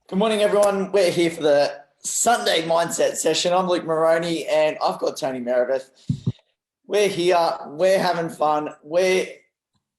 Good morning, everyone. We're here for the Sunday mindset session. I'm Luke Moroney and I've got Tony Meredith. We're here, we're having fun, we're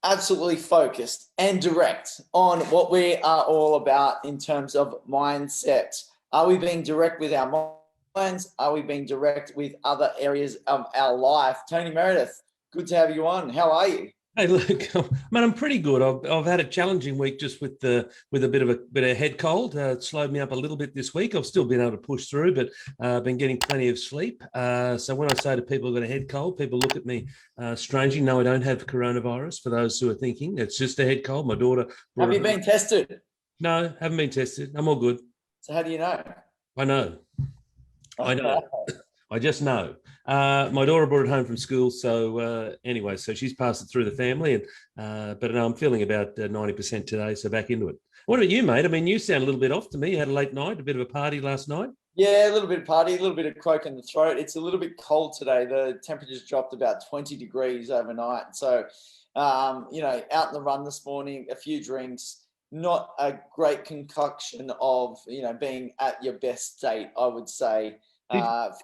absolutely focused and direct on what we are all about in terms of mindset. Are we being direct with our minds? Are we being direct with other areas of our life? Tony Meredith, good to have you on. How are you? Hey, look, man, I'm pretty good. I've had a challenging week just with a bit of head cold. It slowed me up a little bit this week. I've still been able to push through, but I've been getting plenty of sleep. So when I say to people I've got a head cold, people look at me strangely. No, I don't have coronavirus. For those who are thinking, it's just a head cold. My daughter Have brought you it home. been tested? No, haven't been tested. I'm all good. So how do you know? I know. I know. I just know. My daughter brought it home from school, so anyway, so she's passed it through the family, and but no, I'm feeling about 90% today, so back into it. What about you, mate? I mean, you sound a little bit off to me. You had a late night, a bit of a party last night. Yeah, a little bit of party, a little bit of croak in the throat. It's a little bit cold today. The temperature's dropped about 20 degrees overnight. So, out in the run this morning, a few drinks, not a great concoction of, being at your best state, I would say,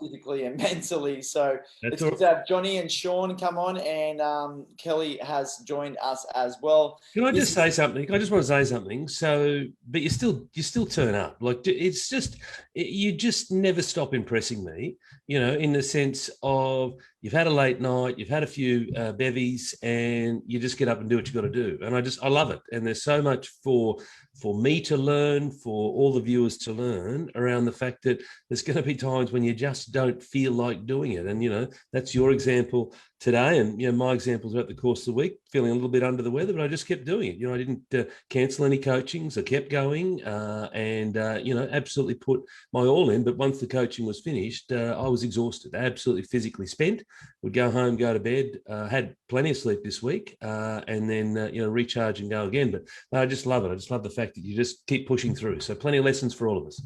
physically and mentally. So That's it's all good to have Johnny and Sean come on, and Kelly has joined us as well. Can I This just is say something? I just want to say something. So, but you still turn up. Like it's just you just never stop impressing me. In the sense of you've had a late night, you've had a few bevies, and you just get up and do what you got to do. And I love it. And there's so much for me to learn, for all the viewers to learn around the fact that there's going to be times when you just don't feel like doing it. And that's your example today, and my examples throughout the course of the week, feeling a little bit under the weather, but I just kept doing it. I didn't cancel any coachings. I kept going, and absolutely put my all in. But once the coaching was finished, I was exhausted, absolutely physically spent. Would go home, go to bed. Had plenty of sleep this week, and then recharge and go again. But I just love it. I just love the fact that you just keep pushing through. So plenty of lessons for all of us.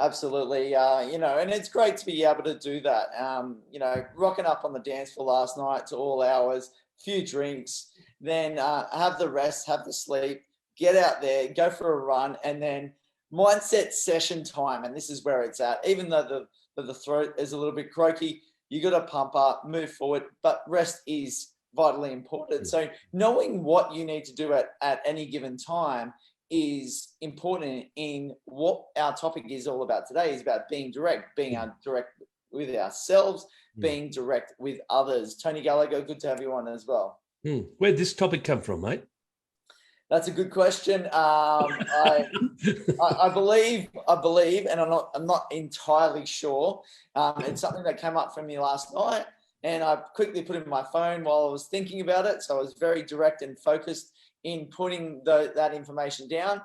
absolutely, and it's great to be able to do that. Rocking up on the dance floor last night to all hours, few drinks, then have the rest, have the sleep, get out there, go for a run, and then mindset session time. And this is where it's at. Even though the throat is a little bit croaky, you got to pump up, move forward, but rest is vitally important. So knowing what you need to do at any given time is important in what our topic is all about today. Is about being direct, being direct with ourselves, being direct with others. Tony Gallagher, good to have you on as well. Where'd this topic come from, mate? That's a good question. I believe, and I'm not entirely sure. It's something that came up for me last night, and I quickly put it in my phone while I was thinking about it. So I was very direct and focused in putting that information down.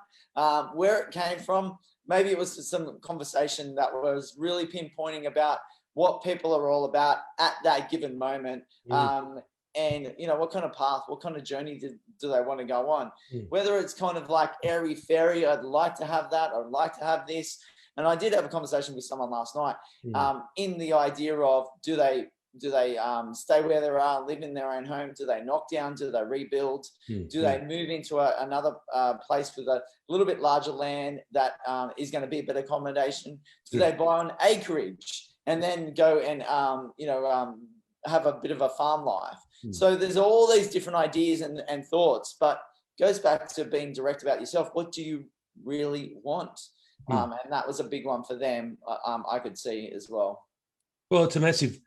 Where it came from, maybe it was some conversation that was really pinpointing about what people are all about at that given moment. And what kind of path, what kind of journey do they want to go on? Whether it's kind of like airy fairy, I'd like to have that, I'd like to have this. And I did have a conversation with someone last night in the idea of do they stay where they are, live in their own home? Do they knock down? Do they rebuild? Do they move into another place with a little bit larger land that is going to be a better accommodation? Do they buy on acreage and then go and have a bit of a farm life? So there's all these different ideas and thoughts, but goes back to being direct about yourself. What do you really want? And that was a big one for them. I could see as well. Well, it's a massive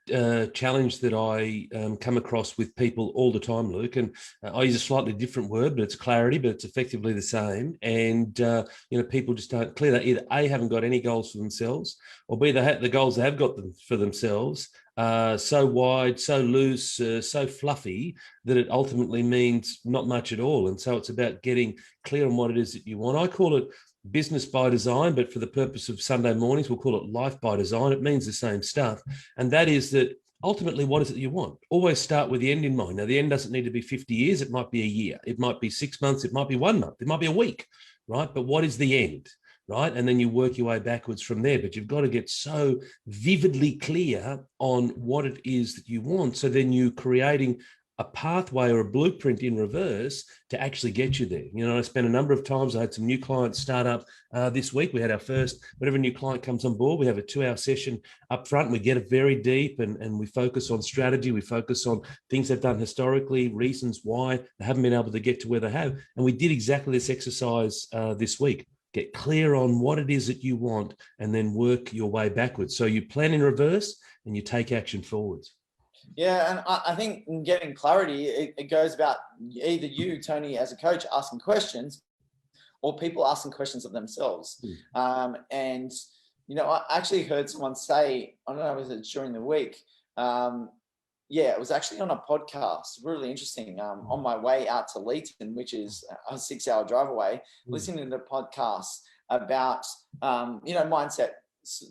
challenge that I come across with people all the time, Luke. And I use a slightly different word, but it's clarity, but it's effectively the same. And, people just don't clear that either A, haven't got any goals for themselves, or B, the goals they have got them for themselves so wide, so loose, so fluffy that it ultimately means not much at all. And so it's about getting clear on what it is that you want. I call it business by design, but for the purpose of Sunday mornings, we'll call it life by design. It means the same stuff. And that is that ultimately, what is it you want? Always start with the end in mind. Now, the end doesn't need to be 50 years. It might be a year. It might be 6 months. It might be 1 month. It might be a week, right? But what is the end, right? And then you work your way backwards from there. But you've got to get so vividly clear on what it is that you want. So then you're creating a pathway or a blueprint in reverse to actually get you there. You know, I spent a number of times, I had some new clients start up this week. We had our first, whenever a new client comes on board, we have a 2-hour session up front. We get it very deep and we focus on strategy. We focus on things they've done historically, reasons why they haven't been able to get to where they have. And we did exactly this exercise this week. Get clear on what it is that you want and then work your way backwards. So you plan in reverse and you take action forwards. Yeah, and I think in getting clarity, it goes about either you, Tony, as a coach, asking questions, or people asking questions of themselves. And, you know, I actually heard someone say, I don't know, was it during the week? Yeah, it was actually on a podcast, really interesting. On my way out to Leeton, which is a 6-hour drive away, listening to the podcast about, you know, mindset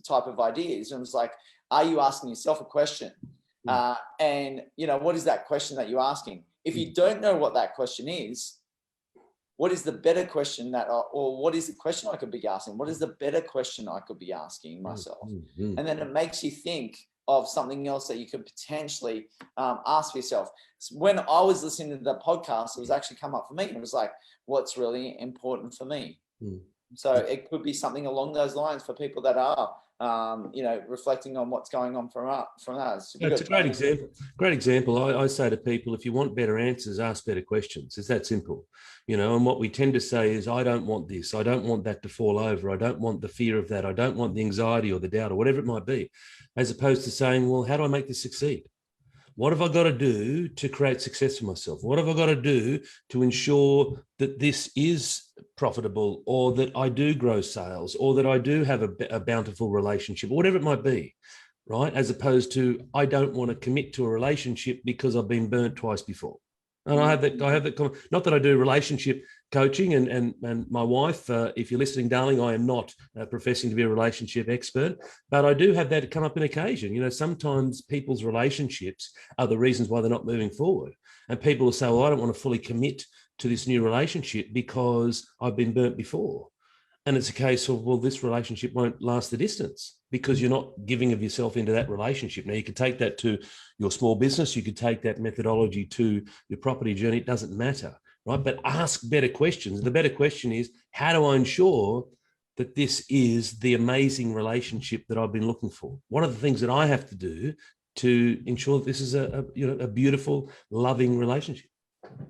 type of ideas. And it was like, are you asking yourself a question? And, you know, what is that question that you're asking? If you don't know what that question is, what is the better question or what is the question I could be asking? What is the better question I could be asking myself? And then it makes you think of something else that you could potentially ask for yourself. So when I was listening to the podcast, it was actually come up for me. It was like, what's really important for me? So it could be something along those lines for people that are, you know, reflecting on what's going on from us. It's a great example. Great example. I say to people, if you want better answers, ask better questions. It's that simple, you know. And what we tend to say is, I don't want this. I don't want that to fall over. I don't want the fear of that. I don't want the anxiety or the doubt or whatever it might be, as opposed to saying, well, how do I make this succeed? What have I got to do to create success for myself? What have I got to do to ensure that this is profitable, or that I do grow sales, or that I do have a bountiful relationship, or whatever it might be, right? As opposed to, I don't want to commit to a relationship because I've been burnt twice before. And I have that, not that I do relationship coaching and my wife, if you're listening, darling, I am not professing to be a relationship expert, but I do have that come up in occasion. You know, sometimes people's relationships are the reasons why they're not moving forward. And people will say, well, I don't want to fully commit to this new relationship because I've been burnt before. And it's a case of, well, this relationship won't last the distance because you're not giving of yourself into that relationship. Now, you could take that to your small business. You could take that methodology to your property journey. It doesn't matter, right? But ask better questions. The better question is, how do I ensure that this is the amazing relationship that I've been looking for? What are the things that I have to do to ensure that this is a beautiful, loving relationship?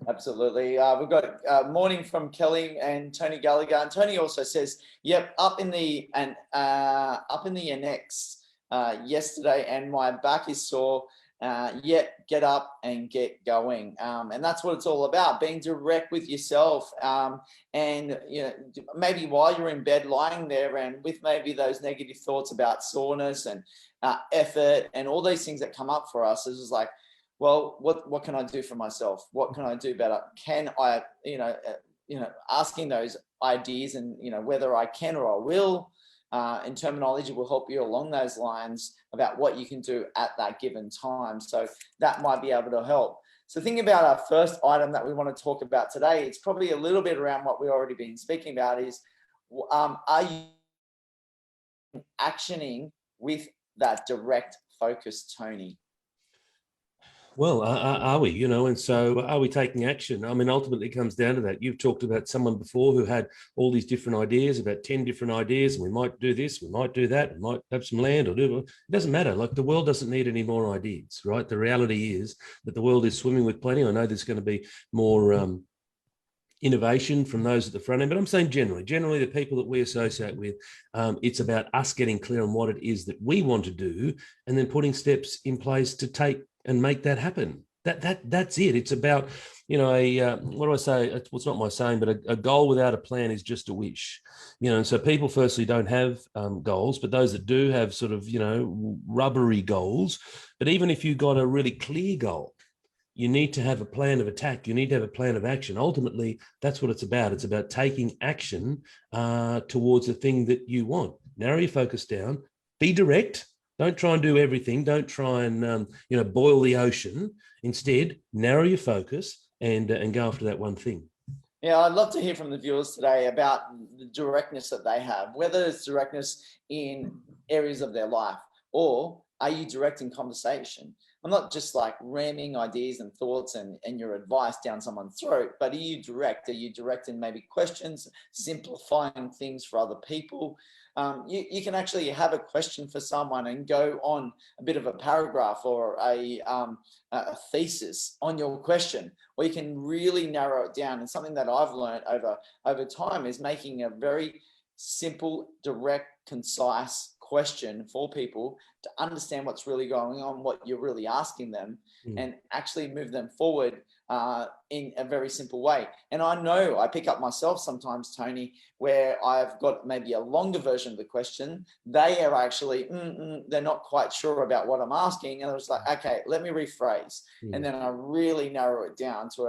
Absolutely. We've got morning from Kelly and Tony Gallagher. And Tony also says, yep, up in the annex yesterday, and my back is sore. Yet get up and get going. And that's what it's all about, being direct with yourself. And, you know, maybe while you're in bed lying there and with maybe those negative thoughts about soreness and effort and all these things that come up for us, it's just like, well, what can I do for myself? What can I do better? Can I, asking those ideas and, whether I can or I will, in terminology will help you along those lines about what you can do at that given time. So that might be able to help. So thinking about our first item that we want to talk about today, it's probably a little bit around what we've already been speaking about is, are you actioning with that direct focus, Tony? Well, are we, and so are we taking action? I mean, ultimately it comes down to that. You've talked about someone before who had all these different ideas, about 10 different ideas, and we might do this, we might do that, we might have some land or do it. It doesn't matter. Like, the world doesn't need any more ideas, right? The reality is that the world is swimming with plenty. I know there's going to be more innovation from those at the front end, but I'm saying generally the people that we associate with, it's about us getting clear on what it is that we want to do and then putting steps in place to take and make that happen. That's it. It's about, what do I say? It's not my saying, but a goal without a plan is just a wish. And so people firstly don't have goals, but those that do have sort of, rubbery goals. But even if you've got a really clear goal, you need to have a plan of attack. You need to have a plan of action. Ultimately, that's what it's about. It's about taking action towards the thing that you want. Narrow your focus down, be direct. Don't try and do everything. Don't try and, boil the ocean. Instead, narrow your focus and go after that one thing. Yeah, I'd love to hear from the viewers today about the directness that they have, whether it's directness in areas of their life, or are you direct in conversation? I'm not just like ramming ideas and thoughts and your advice down someone's throat, but are you direct? Are you direct in maybe questions, simplifying things for other people? You can actually have a question for someone and go on a bit of a paragraph or a thesis on your question, or you can really narrow it down. And something that I've learned over time is making a very simple, direct, concise question for people to understand what's really going on, what you're really asking them, and actually move them forward in a very simple way. And I know I pick up myself sometimes, Tony, where I've got maybe a longer version of the question. They are actually, they're not quite sure about what I'm asking. And I was like, okay, let me rephrase. And then I really narrow it down to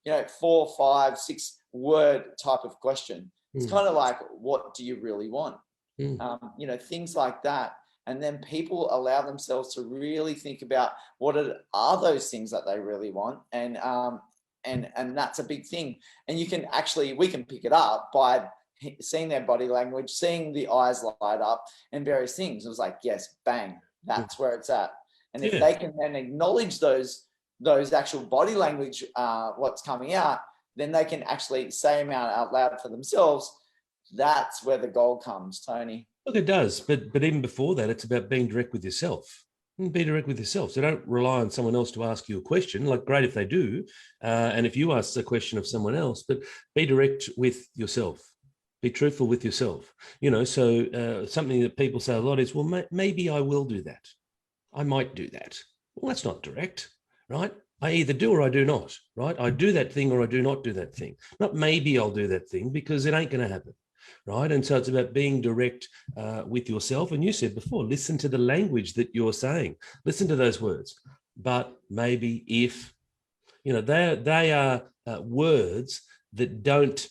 a, 4, 5, 6 word type of question. It's kind of like, what do you really want? Things like that. And then people allow themselves to really think about what are those things that they really want. And that's a big thing. And we can pick it up by seeing their body language, seeing the eyes light up and various things. It was like, yes, bang, that's where it's at. And if they can then acknowledge those actual body language, what's coming out, then they can actually say them out loud for themselves. That's where the gold comes, Tony. Look, it does. But even before that, it's about being direct with yourself. Be direct with yourself. So don't rely on someone else to ask you a question. Like, great if they do. And if you ask a question of someone else, but be direct with yourself. Be truthful with yourself. So something that people say a lot is, well, maybe I will do that. I might do that. Well, that's not direct, right? I either do or I do not, right? I do that thing or I do not do that thing. Not maybe I'll do that thing, because it ain't going to happen. Right. And so it's about being direct with yourself. And you said before, listen to the language that you're saying, listen to those words. But maybe if, they are words that don't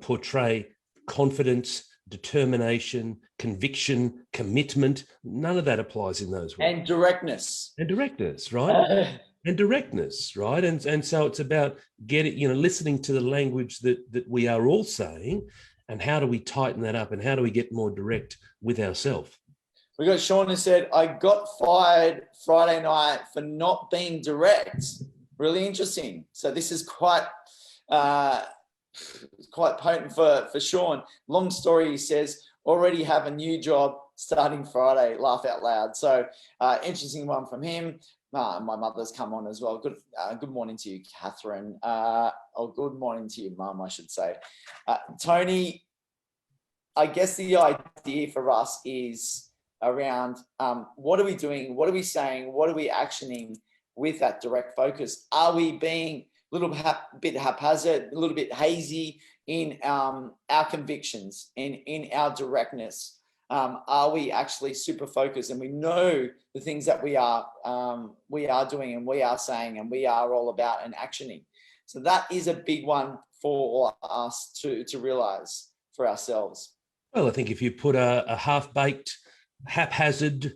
portray confidence, determination, conviction, commitment. None of that applies in those words. And directness. Right? And directness, right? And so it's about listening to the language that we are all saying. And how do we tighten that up? And how do we get more direct with ourselves? We got Sean who said, I got fired Friday night for not being direct. Really interesting. So this is quite potent for Sean. Long story, he says, already have a new job starting Friday. Laugh out loud. So interesting one from him. My mother's come on as well. Good morning to you, Catherine. Or good morning to you, Mum, I should say. Tony, I guess the idea for us is around what are we doing? What are we saying? What are we actioning with that direct focus? Are we being a little bit haphazard, a little bit hazy in our convictions and in our directness? Are we actually super focused, and we know the things that we are doing and we are saying and we are all about and actioning? So that is a big one for us to realize for ourselves. Well, I think if you put a half-baked, haphazard,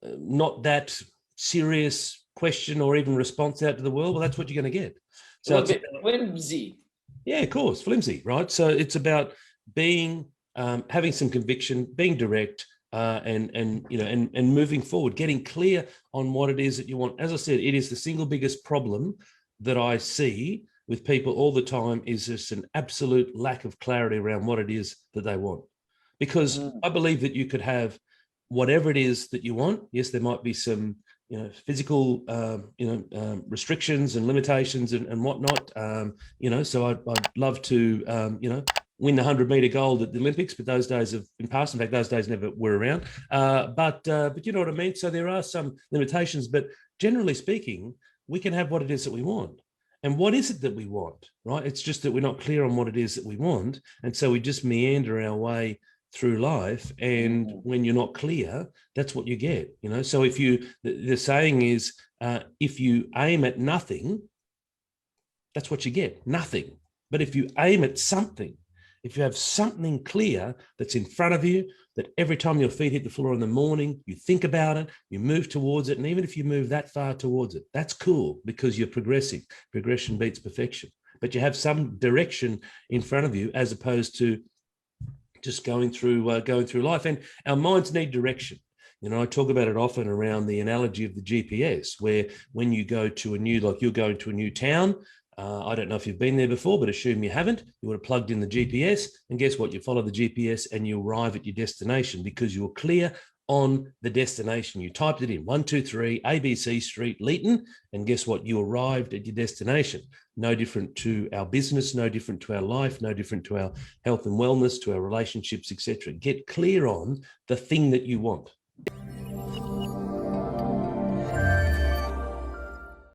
not that serious question or even response out to the world, well, that's what you're going to get. So it's a bit flimsy. Yeah, of course, flimsy, right? So it's about being having some conviction, being direct, and moving forward, getting clear on what it is that you want. As I said, it is the single biggest problem that I see with people all the time, is just an absolute lack of clarity around what it is that they want. Because I believe that you could have whatever it is that you want. Yes, there might be some physical restrictions and limitations and whatnot. So I'd love to win the 100-meter gold at the Olympics, but those days have been past. In fact, those days never were around. But you know what I mean? So there are some limitations, but generally speaking, we can have what it is that we want. And what is it that we want, right? It's just that we're not clear on what it is that we want. And so we just meander our way through life. And when you're not clear, that's what you get, So if the saying is, if you aim at nothing, that's what you get, nothing. But if you aim at something, if you have something clear that's in front of you, that every time your feet hit the floor in the morning, you think about it, you move towards it. And even if you move that far towards it, that's cool, because you're progressing. Progression beats perfection. But you have some direction in front of you, as opposed to just going through life. And our minds need direction. You know, I talk about it often around the analogy of the GPS, where when you go to a new, like you're going to a new town, I don't know if you've been there before, but assume you haven't. You would have plugged in the GPS, and guess what? You follow the GPS and you arrive at your destination because you're clear on the destination. You typed it in 123 ABC Street, Leeton, and guess what? You arrived at your destination. No different to our business, no different to our life, no different to our health and wellness, to our relationships, etc. Get clear on the thing that you want.